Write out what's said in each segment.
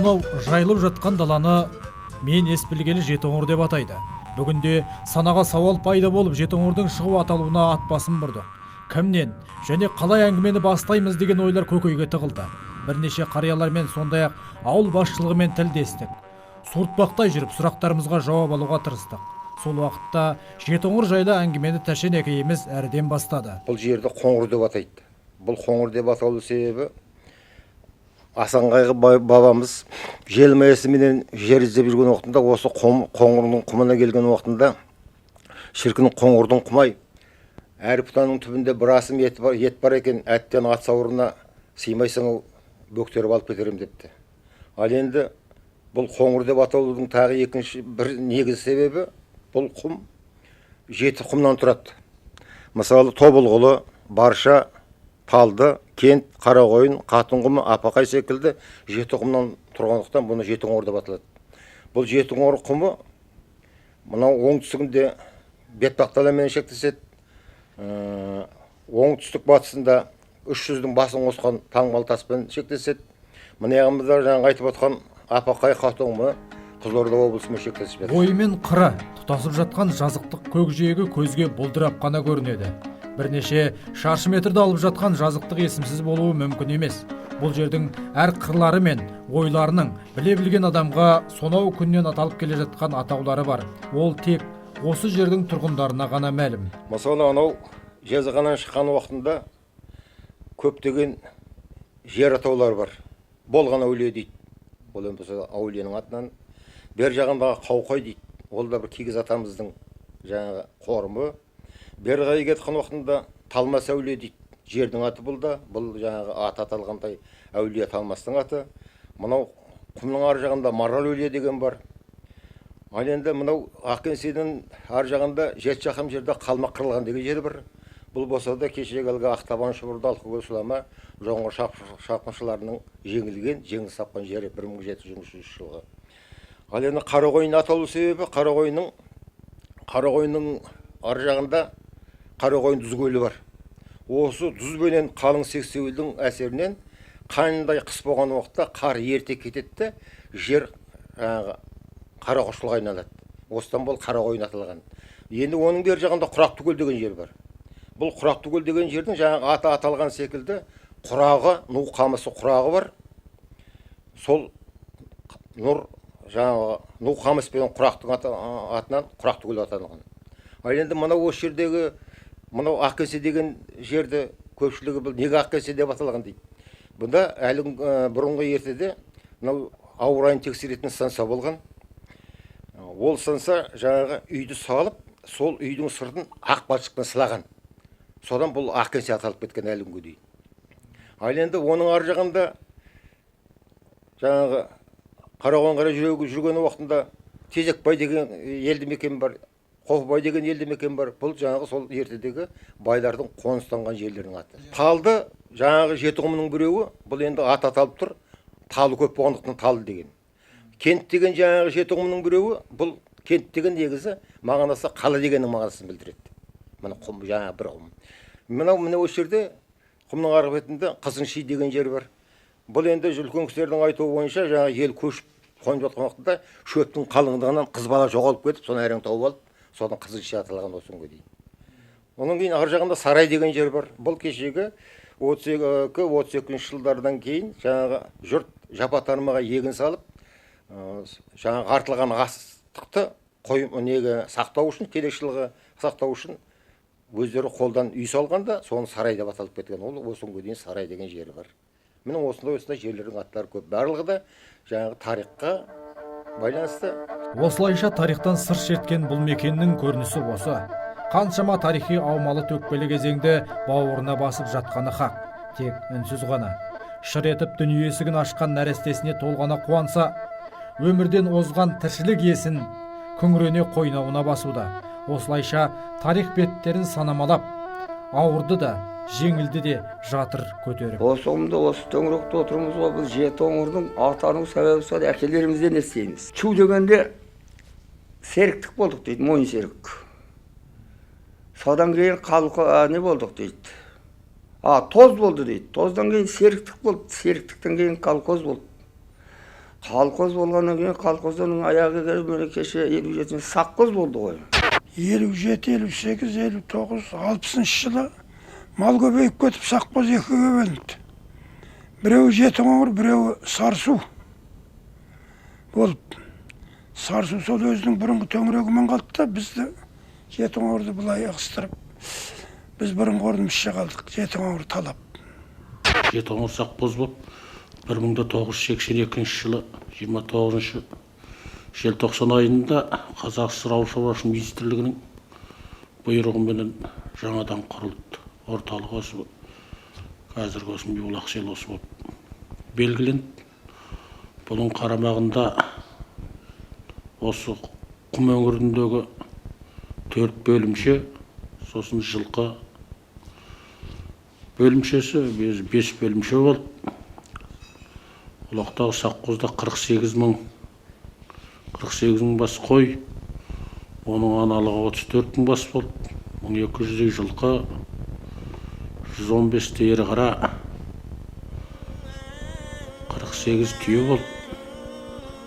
осынау жайылып жатқан даланы мен ес білгелі Жетоңыр деп атайды. Бүгінде санаға сауал пайда болып Жетоңырдың шығу аталуына ат басын бұрды. Кімнен және қалай әңгімені бастаймыз деген ойлар көкейге тығылды. Бірнеше қариялармен сондай-ақ ауыл басшылығымен тілдестік. Суыртпақтай жүріп сұрақтарымызға жауап алуға тырыстық. Сол уақытта Жетоңыр жайлы әңгімені Тәшен әкейіміз әрден бастады. Бұл жерді Қоңыр деп атайды. Бұл Қоңыр деп аталу себебі Асанғайғы бабамыз желмаясыменен жер іздеп жүрген уақытында осы Қоңырдың құмына келген уақытында шіркін Қоңырдың құмай әр бұтаның түбінде бір асым ет бар екен, әттен ат сауырына сыймайсың бөктеріп алып кетерем депті. Ал енді бұл Қоңыр деп аталудың тағы екінші бір негіз себебі бұл құм 7 құмнан тұрады. Мысалы Тобылғылы, Барша, Талды, Кент, Қарақойын, Қатынқұмы, Апақай секілді 7 құмнан тұрғандықтан бұны Жетоңыр деп аталады. Бұл Жетоңыр құмы мынау оңтүстігінде бетпақдаламен шектеседі. Оңтүстік батысында 300-дің басын қосқан таңбалы таспен шектеседі. Мына жағымызда жаңа айтып отқан Апақай, Қатынқұмы Қызылорда облысымен шектесіп жатыр. Бойымен қыры тұтасып жатқан жазықтық көкжиегі көзге бұлдырап қана көрінеді. Бірнеше шаршы метрді алып жатқан жазықтық есімсіз болуы мүмкін емес. Бұл жердің әр қырлары мен ойларының біле білген адамға сонау күннен аталып келе жатқан атаулары бар. Ол тек осы жердің тұрғындарына ғана мәлім. Мысалы анау жазығаннан шыққан уақытында көптеген жер атаулары бар. Болған әулие дейді. Ол енді әулиенің атынан. Бер жағындағы Қауқай дейді. Ол да бір кигіз атамыздың жаңағы қорымы. Бер жағы кеткен уақытында Талмас әулие дейді. Жердің аты бұл да. Бұл жаңағы аты аталғандай әулие Талмастың аты. Мынау құмның ар жағында Марал әулие деген бар. Ал енді мынау Ақкеңседің ар жағында 7 шақырым жерде Қалмақ қырылған деген жері бар. Бұл болса да кешегі әлгі Ақтабан Шұбырды Алқакөл Сұлама жоңғар шапқыншыларының жеңіс тапқан жері 1723 жылғы. Ал енді Қарақойын аталу себебі Қарақойынның ар жағында Қарақойын Дүз көлі бар. Осы Дүз бенен қалың сексеуілдің әсерінен қандай қыс болған уақытта қар ерте кетеді, жер Қарақошқылға айналады. Осыдан бұл Қарақойын аталған. Енді оның бер жағында Құрақтыкөл деген жер бар. Бұл Құрақтыкөл деген жердің жаңағы аты аталған секілді құрағы, Ну қамысы құрағы бар. Сол Ну қамыс пен құрақтың атынан Құрақтыкөл аталған. Ал енді мынау осы жердегі мынау Ақкеңсе деген жерді көпшілігі бұл неге Ақкеңсе деп аталған дейді. Бұнда әлі бұрынғы ертеде мынау ауа райын тексеретін станция болған. Ол станция жаңағы үйді салып, сол үйдің сыртын ақ балшықпен сылаған. Содан бұл Ақкеңсе аталып кеткен әлі күнге дейін. Ал енді оның ар жағында жаңағы Қарақойын қарай жүрген уақытында Тезекбай деген елді мекен бар, Қофбай деген елді мекен бар. Бұл жаңағы сол ертедегі байлардың қоныстанған жерлерінің аты. Талды жаңағы 7 құмның біреуі, бұл енді ат аталып тұр. Талы көп болғандықтан Талды деген. Кент деген жаңағы 7 құмның біреуі, бұл кент деген негізі мағынасы қала дегеннің мағынасын білдіреді. Мына құм жаңағы бір құм. Мына осы жерде құмның арғы бетінде Қызынши деген жер бар. Бұл енді үлкен кісілердің айтуы бойынша жаңағы ел көшіп қонып жатқан уақытта шөптің қалыңдығынан қыз бала жоғалып кетіп, соны әрең тауып алып, содан Қызынши аталған осы күнге дейін. Оның кейін ар жағында Сарай деген жер бар. Бұл кешегі 32-33 жылдардан кейін жаңағы жұрт жапа-тармаға егін салып, жаңағы артылған астықты сақтау үшін, келесі жылға сақтау үшін өздері қолдан үй салғанда, соны Сарай деп аталып кеткен. Ол осы күнге дейін Сарай деген жері бар. Міне осындай жерлердің аттары көп. Барлығы да жаңағы тарихқа байланысты. Осылайша тарихтан сыр шерткен бұл мекеннің көрінісі осы. Қаншама тарихи аумалы төкпелі кезеңді бауырына басып жатқаны хақ. Тек үнсіз ғана. Шыр етіп дүние есігін ашқан нәрестесіне толғана қуанса, өмірден озған тіршілік иесін күңірене қойнауына басуда. Осылайша тарих беттерін санамалап, ауырды да, жеңілді де жатыр көтеріп. Осы ұғымда осы төңіректе отырмыз ғой, біз Жетоңырдың атану себебі сол әкелерімізден естейміз. Чу дегенде серіктік болдық дейді, мойын серік. Содан кейін не болдық дейді. Тоз болды дейді. Тоздан кейін серіктік болды, серіктіктен кейін колхоз болды. Қалқоз болғаннан кейін қалқоздан аяғы келіп міне кеше 57 саққоз болды ғой. 57, 58, 59, 60 жылы мал көбейіп кетіп саққоз екіге бөлінді. Біреуі Жетіқоңыр, біреуі Сарысу болып. Сарысу сол өзінің бұрынғы төңірегімен қалды да бізді Жетіқоңырды былай ығыстырып, біз бұрынғы орнымызша қалдық, Жетіқоңыр талап. Жетіқоңыр саққоз болып 1982 жылы 29 желтоқсан айында Қазақ ССР Ауыл шаруашылығы министрлігінің бұйрығыменен жаңадан құрылды. Орталық осы қазіргі осы Миолақ селосы болып белгіленді. Бұның қарамағында осы құм өңіріндегі 4 бөлімше, сосын жылқы бөлімшесі 5 бөлімше болды. Ұлақтағы саққозда 48 мың бас қой, оның аналығы 34 мың бас болды. 1200 жылқы, 115 ері қара, 48 түйе болды.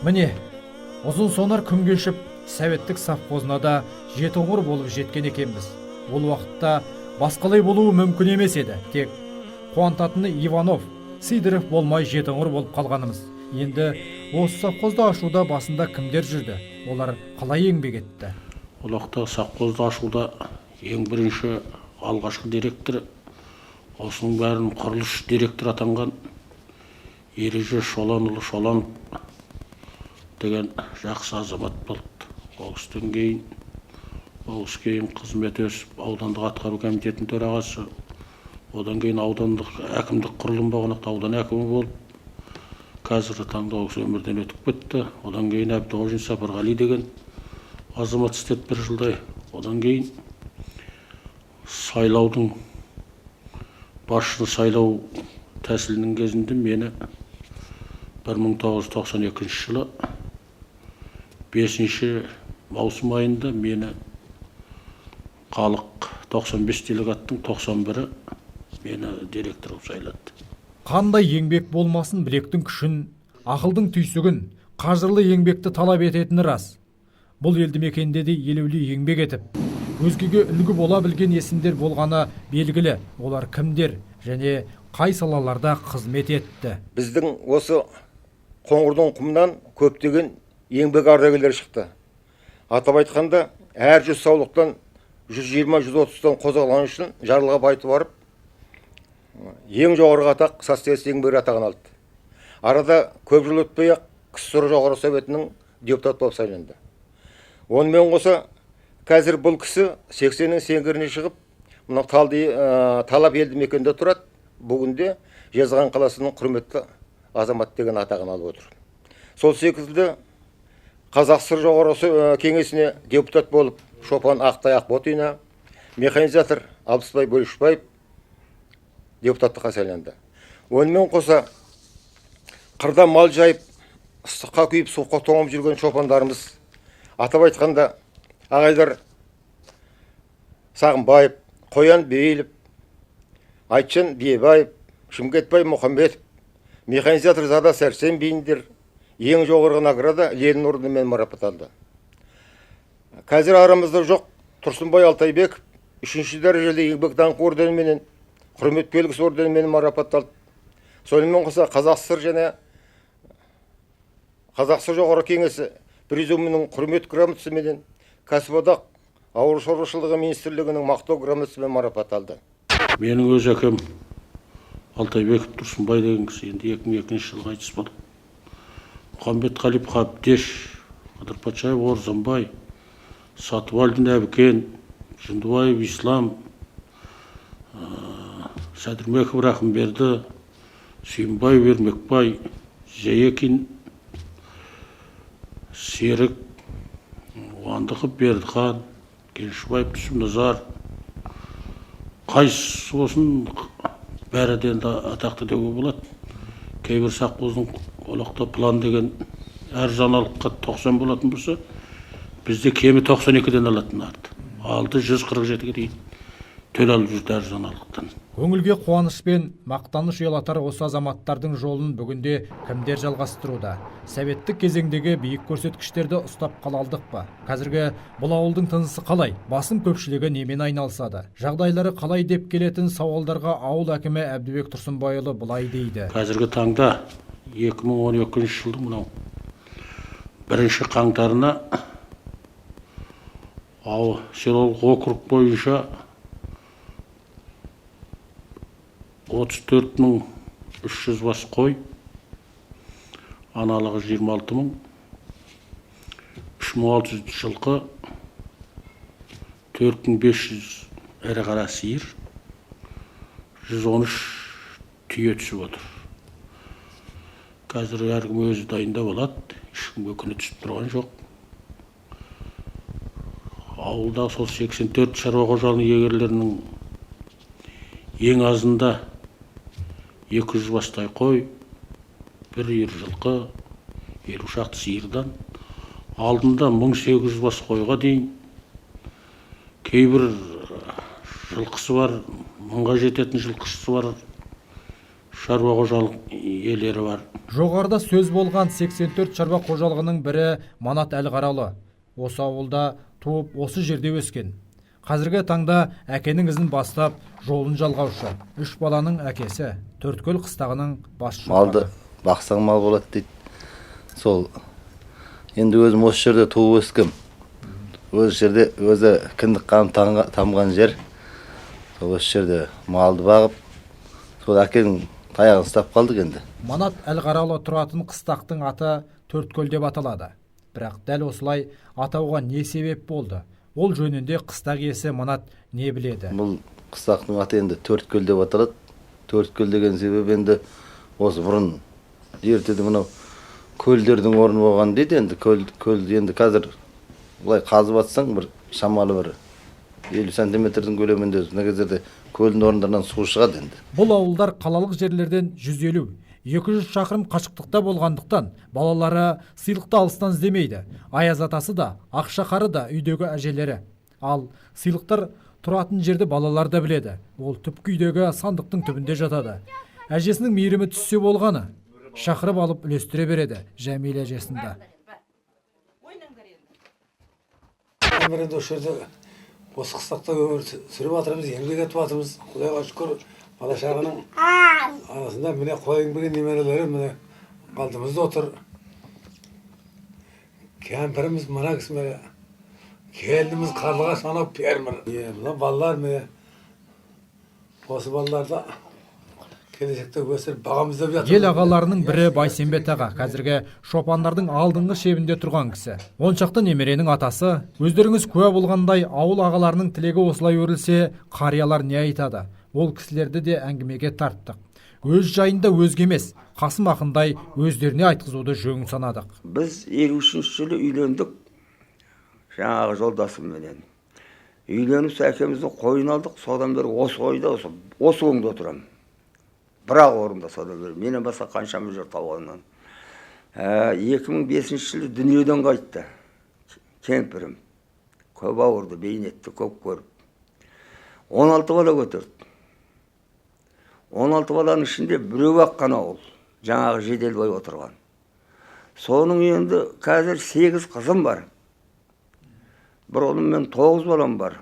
Міне, ұзын сонар күн кешіп, советтік совхозына да Жетіқоңыр болып жеткен екенбіз. Ол уақытта басқалай болуы мүмкін емес еді. Тек қуантатыны Иванов, Сидоров болмай Жетіқоңыр болып қалғанымыз. Енді осы совхозды ашуда басында кімдер жүрді? Олар қалай еңбек етті? Ұлақтағы совхозды ашуда ең бірінші алғашқы директоры, осының бәрін құрылыс директор атанған Ереже Шоланұлы Шоланов деген жақсы азамат болды. Оғыстан кейін қызмет өсіп, аудандық атқару комитетінің төрағасы, одан кейін аудандық әкімдік құрылым бағынақта аудан әкімі болып, қазіргі таңда осы өмірден өтіп кетті. Одан кейін Әбдіғожин Сапарғали деген азамат істеді 1 жылдай. Одан кейін сайлаудың басшыны сайлау тәсілінің кезінде мені 1992 жылы 5 маусым айында мені халық 95 делегаттың 91-і мені директор болып сайлады. Қандай еңбек болмасын білектің күшін, ақылдың түйсігін, қажырлы еңбекті талап ететіні рас. Бұл елді мекенде де елеулі еңбек етіп, өзгеге үлгі бола білген есімдер болғаны белгілі. Олар кімдер және қай салаларда қызмет етті? Біздің осы Қоңырдың құмынан көптеген еңбек ардагерлері шықты. Атап айтқанда, әр 100 саулықтан 120-130-тан қозғалған үшін жарлыға байты барып, ең жоғарғы атақ социалист еңбек атағын алды. Арада көп жыл өтпей-ақ КСР жоғары советінің депутат болып сайланды. Онымен қоса, қазір бұл кісі 80-нің сеңгіріне шығып, мына талап елді мекенде тұрады. Бүгінде Жезқазған қаласының құрметті азамат деген атағын алып отыр. Сол секілді Қазақ ССР жоғары кеңесіне депутат болып Шопан Ақтай Ақботина, механизатор Абдысбай Бөлішбаев депутаттыққа сайланды. Онымен қоса қырда мал жайып, ыстыққа күйіп, суыққа тоңып жүрген шопандарымыз, атап айтқанда ағайдар Сағынбаев, Қоян Бейіліп, Айтжан Биебаев, Шымкентбай Мұхамбетов, механизатор Зада Сәрсен Бейіндер ең жоғарғы награда Ленин орденімен марапатталды. Қазір арамызда жоқ Тұрсынбай Алтайбеков 3-ші дәрежелі еңбек даңқы орденіменен, құрмет белгісі орденімен марапатталды. Сонымен қоса Қазақ ССР және Қазақ ССР жоғары кеңесі президиумының құрмет грамотасыменен, кәсіподақ ауыл шаруашылығы министрлігінің мақтау грамотасымен марапатталды. Менің өз әкем Алтайбеков Тұрсынбай деген кісі енді 2002 жылы қайтыс болды. Мұхамбетқалиев Қабдеш, Қыдырпатшаев Орзанбай, Сатыбалдин Әбікен, Жындыбаев Ислам, Сәдірмеков Рахымберді, Сүйінбай Вермекбай, Жайекин, Серік, Уандықов Бердіхан, Кеншібаев Түсімназар, қайсы болсын бәріден де атақты деуге болады. Кейбір саққоздың олақта план деген әр жаналыққа 90 болатын болса, бізде кемі 92-ден алатын арды. Алды 147-ге дейін төле алып жүрді әр жаңалықтан. Көңілге қуаныш пен мақтаныш ұялатар осы азаматтардың жолын бүгінде кімдер жалғастыруда? Советтік кезеңдегі биік көрсеткіштерді ұстап қала алдық па? Қазіргі бұл ауылдың тынысы қалай? Басым көпшілігі немен айналысады? Жағдайлары қалай деп келетін сауалдарға ауыл әкімі Әбдібек Тұрсынбайұлы былай дейді. Қазіргі таңда 2012 жылдың мынау 1 қаңтарына селолық округ бойынша 34.300 бас қой, аналығы 26.000, 3.600 жылқы, 4.500 ірі қара сиыр, 113 түйе түсіп отыр. Қазір әркім өзі дайындап алады, ешкімге күні түсіп тұрған жоқ. Ауылда сол 84 шаруа қожалығының егерлерінің ең азында 200 бастай қой, 1 үйір жылқы, 50 шақты сиырдан, алдында 1800 бас қойға дейін, кейбір жылқысы бар, 1000-ға жететін жылқысы бар, шаруа қожалық иелері бар. Жоғарыда сөз болған 84 шаруа қожалығының бірі Манат Әлғаралы. Осы ауылда туып, осы жерде өскен. Қазіргі таңда әкенің ізін бастап, жолын жалғаушы. 3 баланың әкесі, Төрткөл қыстағының бас шоқары. Малды бақсаң мал болады дейді. Сол енді өзім осы жерде туып өскем. Осы жерде өзі кіндік қаным тамған жер. Сол осы жерде малды бағып, сол әкенің таяғын ұстап қалдық енді. Манат Әлғаралы тұратын қыстақтың аты Төрткөл деп аталады. Бірақ дәл осылай атауға не себеп болды? Ол жөнінде қыстақ иесі Манат не біледі? Бұл қыстақтың аты енді Төрткөл деп аталады. Төрткөл деген себеп енді осы бұрын ертеде мынау көлдердің орны болған дейді. Енді көл енді қазір былай қазып атсаң бір шамалы бір 50 сантиметрдің көлемінде мына кездерде көлдің орындарынан су шығады енді. Бұл ауылдар қалалық жерлерден 150-200 шақырым қашықтықта болғандықтан балалары сыйлықты алыстан іздемейді. Аяз атасы да, Ақшақары да үйдегі әжелері. Ал сыйлықтар тұратын жерді балалар да біледі. Ол түпкі үйдегі сандықтың түбінде жатады. Әжесінің мейірімі түссе болғаны, шақырып алып үлестіре береді Жәмил әжесінде. Енді осы жерде осы қыстақта өмір сүріп жатырмыз, еңбек етіп жатырмыз. Құдайға шүкір, бала шағаның арасында міне қойың бірген немерелері міне алдымызда отыр. Кемпіріміз мына кісі міне, келініміз Қарлығаш анау фермер. Мына балалар міне, осы балаларды келешекте өсіріп бағамыз деп жатыр. Ел ағаларының бірі Байсенбет аға, қазіргі шопандардың алдыңғы шебінде тұрған кісі. 10 шақты немеренің атасы. Өздеріңіз куә болғандай, ауыл ағаларының тілегі осылай өрілсе, қариялар не айтады? Ол кісілерді де әңгімеге тарттық. Өз жайында өзге емес, Қасым ақындай өздеріне айтқызуды жөн санадық. Біз 53-ші жылы үйлендік, жаңағы жолдасымменен. Үйленіп әкемізді қойын алдық, содан бері осы ойда, осы өңде отырамын. Бірақ орында содан бері, менен басқа қаншамы жүр тауғаннан. 2005 жылы дүниеден қайтты кемпірім. Көп ауырды, бейнетті көп көріп. 16 бала көтерді. 16 баланың ішінде біреу-ақ қана ол, жаңағы Жеделбай отырған. Соның енді қазір 8 қызым бар. Бір ұлыммен 9 балам бар.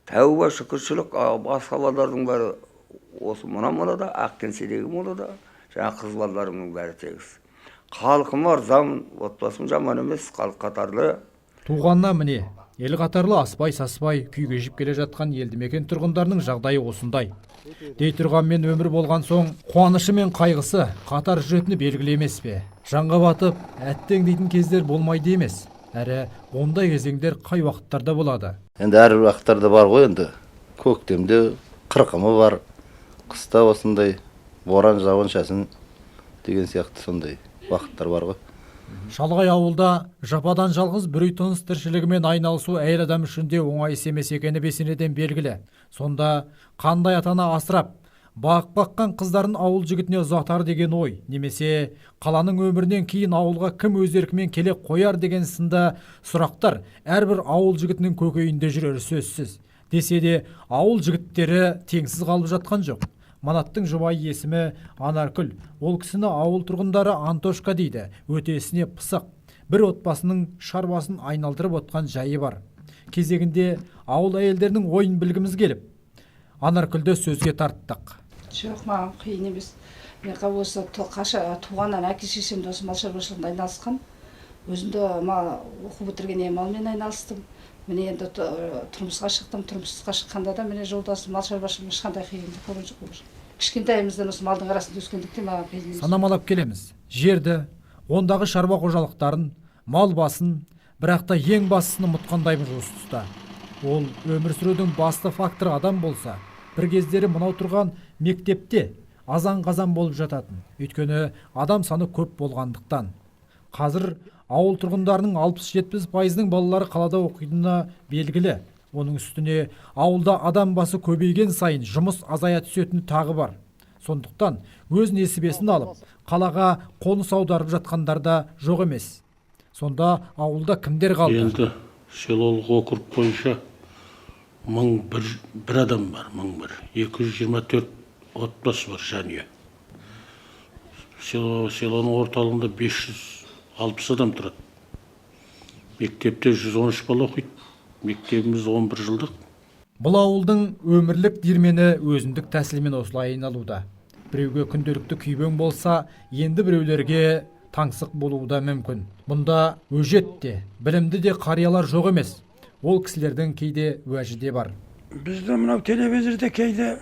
Тәуба шүкіршілік, басқа балалардың бәрі осы мұна-мұнада, Ақкенседегі мұнада, жаңа қыз балаларымның бәрі тегіз. Халқым арзан, отбасым жаман емес, халық қатарлы. Туғанна міне, ел қатарлы аспай-саспай күйге жіп келе жатқан елді мекен тұрғындарының жағдайы осындай. Дей тұрғанмен өмір болған соң, қуанышы мен қайғысы қатар жүретіні белгілі емес пе? Жанға батып, әттең дейтін кездер болмайды емес. Әрі, ондай кезеңдер қай уақыттарда болады? Енді әр уақыттарда бар ғой енді. Көктемде қырқымы бар, қыста осындай боран жауын-шашын деген сияқты сондай уақыттар бар ғой. Шалғай ауылда жападан жалғыз бір үй тыныс тіршілігімен айналысу әйел адам үшін де оңай емес екені бесенеден белгілі. Сонда қандай атана асырап, бағып баққан қыздарын ауыл жігітіне ұзатар деген ой, немесе қаланың өмірінен кейін ауылға кім өз еркімен келе қояр деген сынды сұрақтар әрбір ауыл жігітінің көкейінде жүрері сөзсіз. Десе де ауыл жігіттері теңсіз қалып жатқан жоқ. Манаттың жұбайы есімі Анаркүл. Ол кісіні ауыл тұрғындары Антошка дейді. Өтесіне пысық. Бір отбасының шарбасын айналдырып отқан жайы бар. Кезегінде ауыл әйелдерінің ойын білгіміз келіп, Анаркүлді сөзге тарттық. Жоқ, маған қиын емес. Мен осы туғаннан әке шешем осы мал шаруашылығында айналысқан. Өзімді оқу бітіргеннен малмен айналыстым. Міне енді тұрмысқа шықтым. Тұрмысқа шыққанда да міне жолдасым мал шаруашылығына ешқандай қиындық болған жоқ. Кішкентайымыздан осы малдың арасында өскендіктен маған қиын емес. Санамалап келеміз. Жерді, ондағы шаруа қожалықтарын, мал басын, бірақ та ең бастысын ұмытқандаймыз осы тұста. Ол өмір сүрудің басты факторы адам болса, бір кездері мынау тұрған мектепте азан-қазан болып жататын. Өйткені адам саны көп болғандықтан. Қазір ауыл тұрғындарының 60-70%-ның балалары қалада оқитыны белгілі. Оның үстіне ауылда адам басы көбейген сайын жұмыс азая түсетіні тағы бар. Сондықтан өз несібесін алып, қалаға қоныс аударып жатқандар да жоқ емес. Сонда ауылда кімдер қалды? Енді селолық округ бойынша 1001 адам бар, 1001. 224 отбасы бар жанұя. Селоның орталығында 560 адам тұрады. Мектепте 113 бала оқиды. Мектебіміз 11 жылдық. Бұл ауылдың өмірлік дермені өзіндік тәсілмен осылай айналуда. Біреуге күнделікті күйбең болса, енді біреулерге таңсық болуы да мүмкін. Бұнда өжет те, білімді де қариялар жоқ емес. Ол кісілердің кейде уәжі де бар. Бізді мынау телевизорда кейде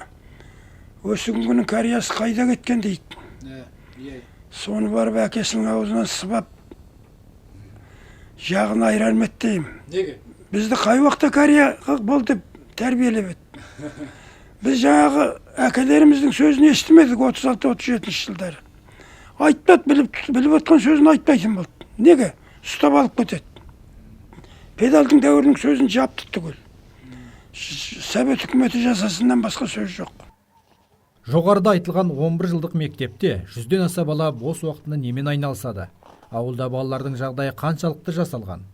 осы күннің кариясы қайда кеткен дейді. Соны барып әкесінің аузынан сыбап, жағын айыра алмайды деймін. Неге? Бізді қай уақытта кария болды тәрбиелеп еді. Біз жаңағы әкелеріміздің сөзін естімедік 36-37 жылдары. Айтпады, біліп отқан сөзін айтпайтын болды. Неге? Ұстап алып кетеді. Педалдың дәуірінің сөзін жапты түгел. Совет үкіметі жасасынан басқа сөз жоқ. Жоғарыда айтылған 11 жылдық мектепте 100-ден аса бала бос уақытында немен айналысады? Ауылда балалардың жағдайы қаншалықты жасалған?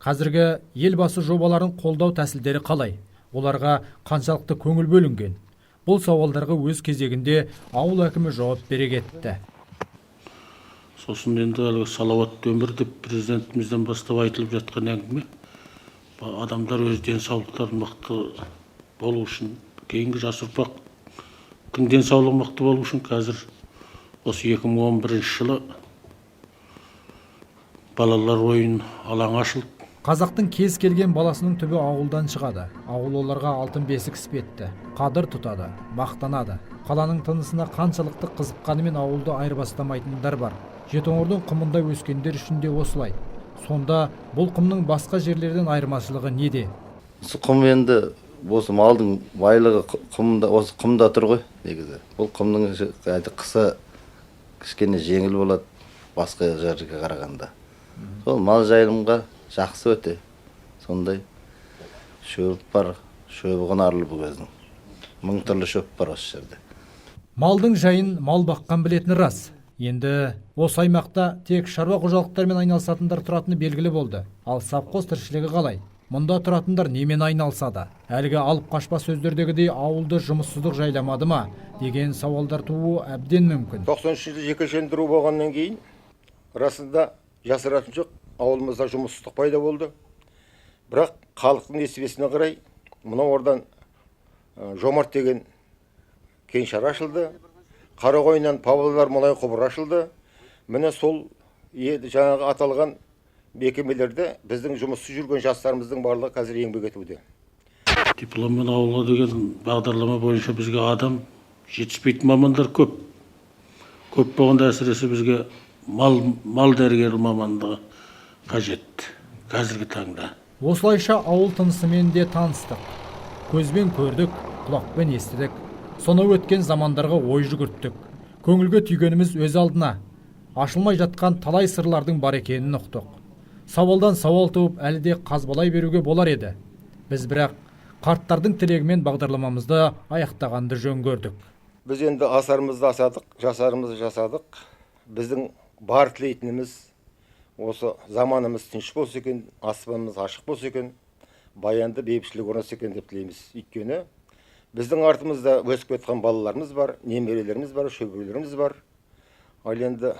Қазіргі елбасы жобаларын қолдау тәсілдері қалай? Оларға қаншалықты көңіл бөлінген? Бұл сауалдарға өз кезегінде ауыл әкімі жауап бере кетті. Сосын енді салауатты өмір деп президентімізден бастап айтылып жатқан әңгіме. Адамдар өз денсаулықтарын мықты болу үшін, кейінгі жас ұрпақтың денсаулығы мықты болу үшін қазір осы 2011 жылы балалар ойын алаңы ашылды. Қазақтың кез келген баласының түбі ауылдан шығады. Ауыл оларға алтын бесік іспетті. Қадір тұтады, мақтанады. Қаланың тынысына қаншалықты қызыққанымен ауылды айырбастамайтындар бар. Жетоңырдың құмында өскендер үшін де осылай. Сонда бұл құмның басқа жерлерден айырмашылығы неде? Құм енді осы малдың байлығы осы құмда тұр ғой негізі. Бұл құмның қысы кішкене жеңіл болады басқа жерге қарағанда. Сол мал жайылымға жақсы өте. Сондай шөп бар, шөбі құнарлы бұл кездің. 1000 түрлі шөп бар осы жерде. Малдың жайын мал баққан білетіні рас. Енді осы аймақта тек шаруа қожалықтармен айналысатындар тұратыны белгілі болды. Ал совхоз тіршілігі қалай? Мұнда тұратындар немен айналысады? Әлгі алып қашпа сөздердегідей ауылды жұмыссыздық жайламады ма деген сауалдар тууы әбден мүмкін. 90 жылы жекешелендіру болғаннан кейін расында жасыратын жоқ, ауылымызда жұмыссыздық пайда болды. Бірақ халықтың несібесіне қарай мынау ордан Жомарт деген кеңшар ашылды. Қарағойынан Павлодар мұнай құбыры ашылды. Міне сол жаңағы аталған мекемелерде біздің жұмыссыз жүрген жастарымыздың барлығы қазір еңбек етуде. Дипломмен ауылға деген бағдарлама бойынша бізге адам жетіспейтін мамандар көп. Көп болғанда әсіресе бізге мал дәрігері мамандығы қажет қазіргі таңда. Осылайша ауыл тынысымен де таныстық. Көзбен көрдік, құлақпен естідік. Сонау өткен замандарға ой жүгірттік. Көңілге түйгеніміз өз алдына. Ашылмай жатқан талай сырлардың бар екенін ұқтық. Сауалдан сауал туып әлі де қазбалай беруге болар еді. Біз бірақ қарттардың тілегімен бағдарламамызды аяқтағанды жөн көрдік. Біз енді асарымызды асадық, жасарымызды жасадық. Біздің бар тілейтініміз осы заманымыз тыныш болса екен, аспанымыз ашық болса екен, баянды, бейбітшілік орнаса екен деп тілейміз. Өйткені біздің артымызда өсіп кеткен балаларымыз бар, немерелеріміз бар, шөберелеріміз бар. Ал енді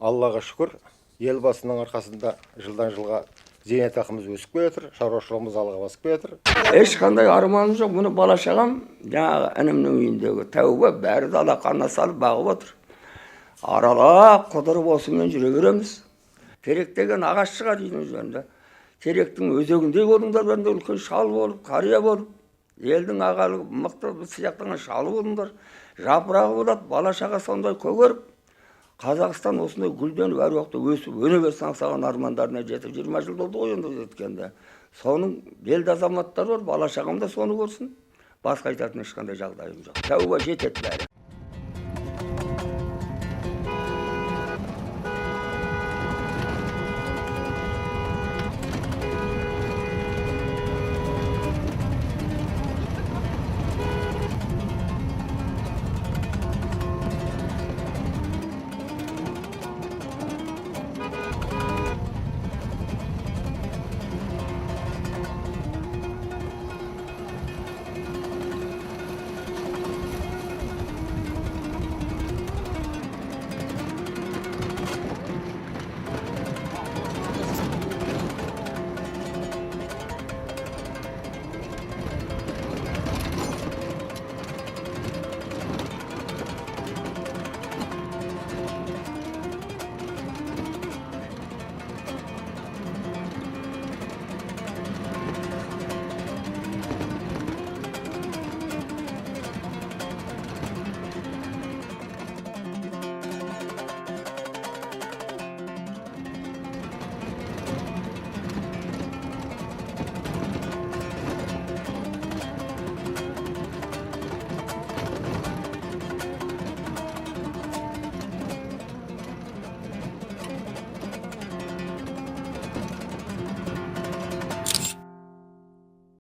Аллаға шүкір, елбасының арқасында жылдан жылға зейнетақымыз өсіп келе шаруашылығымыз алға басып келе ешқандай арманым жоқ. Мұны бала шағам жаңағы інімнің үйіндегі тәуба бәрі де алақанына салып бағып отыр. Аралап қыдырып осымен жүре береміз. Терек деген ағаш шығар үйдің üzerinde. Теректің өзегіндей болыңдар, бәрінде үлкен шал болып, қария болып. Елдің ағалық мықты сияқтанған шалы болыңдар. Жапырағы болады, бала шаға сондай көгеріп. Қазақстан осындай гүлденіп әр уақытта өсіп, өне берсін аңсаған армандарына жетіп, 20 жыл болды ғой енді өткенде. Соның белді азаматтары бар, бала шағам да соны көрсін. Басқа айтатын ешқандай жағдайым жоқ. Тәуба жетеді бәрі.